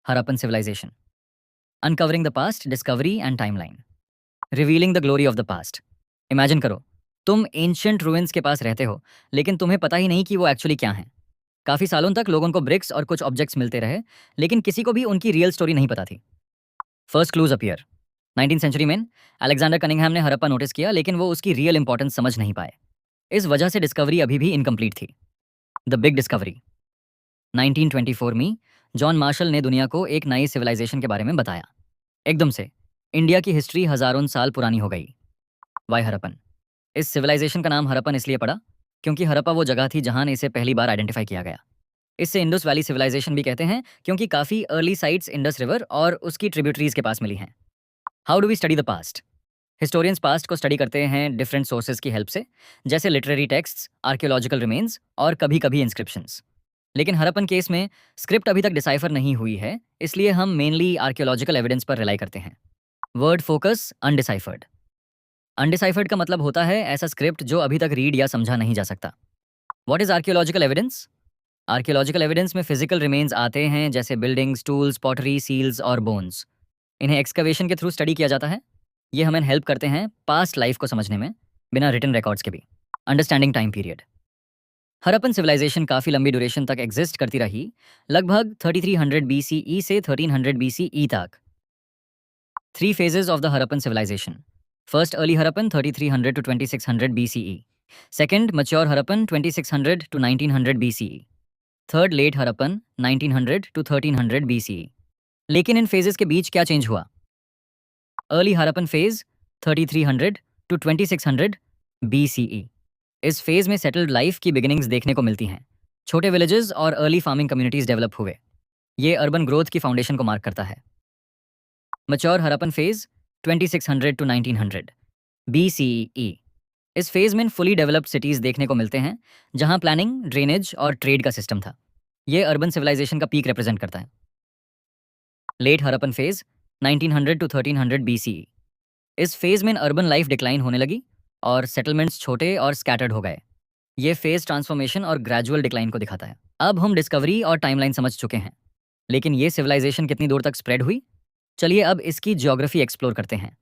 Harappan civilization. Uncovering the past, discovery and timeline. Revealing the glory of the past. Imagine करो, तुम ancient ruins के पास रहते हो, लेकिन तुम्हें पता ही नहीं कि वो एक्चुअली क्या हैं। काफ़ी सालों तक लोगों को ब्रिक्स और कुछ ऑब्जेक्ट्स मिलते रहे, लेकिन किसी को भी उनकी रियल स्टोरी नहीं पता थी। First clues appear. 19th century में अलेक्जेंडर कनिंघम ने हड़प्पा नोटिस किया, लेकिन वो उसकी रियल इंपॉर्टेंस समझ नहीं पाए। इस वजह से डिस्कवरी अभी भी इनकम्प्लीट थी। The big discovery. 1924 में जॉन मार्शल ने दुनिया को एक नई सिविलाइजेशन के बारे में बताया। एकदम से इंडिया की हिस्ट्री हजारों साल पुरानी हो गई। वाई हड़प्पन? इस सिविलाइजेशन का नाम हड़प्पन इसलिए पड़ा क्योंकि हड़प्पा वो जगह थी जहां इसे पहली बार आइडेंटिफाई किया गया। इससे इंडस वैली सिविलाइजेशन भी कहते हैं क्योंकि काफ़ी अर्ली साइट्स इंडस रिवर और उसकी ट्रिब्यूटरीज के पास मिली हैं। How do we study the past? Historians past को स्टडी करते हैं डिफरेंट सोर्सेज की हेल्प से, जैसे लिटरेरी टेक्स्ट्स, आर्कियोलॉजिकल रिमेन्स और कभी कभी इंस्क्रिप्शंस। लेकिन हड़प्पन केस में स्क्रिप्ट अभी तक डिसाइफर नहीं हुई है, इसलिए हम मेनली आर्कियोलॉजिकल एविडेंस पर रिलाई करते हैं। Word focus अनडिसाइफर्ड। अनडिसाइफर्ड का मतलब होता है ऐसा स्क्रिप्ट जो अभी तक रीड या समझा नहीं जा सकता। What is archaeological evidence? Archaeological evidence में फिजिकल रिमेन्स आते हैं, जैसे बिल्डिंग्स, टूल्स, पॉटरी, सील्स और बोन्स। इन्हें एक्सकवेशन के थ्रू स्टडी किया जाता है। ये हमें हेल्प करते हैं पास्ट लाइफ को समझने में, बिना रिटन रिकॉर्ड्स के भी। Understanding time period. Harappan civilization काफ़ी लंबी ड्यूरेशन तक एग्जिस्ट करती रही, लगभग 3300 BCE से 1300 BCE तक। 3 phases of the Harappan civilization. First, early Harappan 3300 to 2600 BCE. Second, mature Harappan 2600 to 1900 BCE. Third, late Harappan 1900 to 1300 BCE. लेकिन इन फेजेस के बीच क्या चेंज हुआ? Early Harappan phase 3300 to 2600 BCE। इस फेज में सेटल्ड लाइफ की beginnings देखने को मिलती हैं। छोटे विलेजेस और अर्ली फार्मिंग कम्युनिटीज डेवलप हुए। ये अर्बन ग्रोथ की फाउंडेशन को मार्क करता है। Mature Harappan phase 2600 to 1900 BCE। इस फेज में फुली डेवलप्ड सिटीज देखने को मिलते हैं, जहां प्लानिंग, ड्रेनेज और ट्रेड का सिस्टम था। ये अर्बन सिविलाइजेशन का पीक रिप्रेजेंट करता है। Late Harappan phase 1900 to 1300 BCE। इस फेज में अर्बन लाइफ डिक्लाइन होने लगी और सेटलमेंट्स छोटे और स्कैटर्ड हो गए। ये फेज ट्रांसफॉर्मेशन और ग्रेजुअल डिक्लाइन को दिखाता है। अब हम डिस्कवरी और टाइमलाइन समझ चुके हैं, लेकिन ये सिविलाइजेशन कितनी दूर तक स्प्रेड हुई? चलिए अब इसकी ज्योग्राफी एक्सप्लोर करते हैं।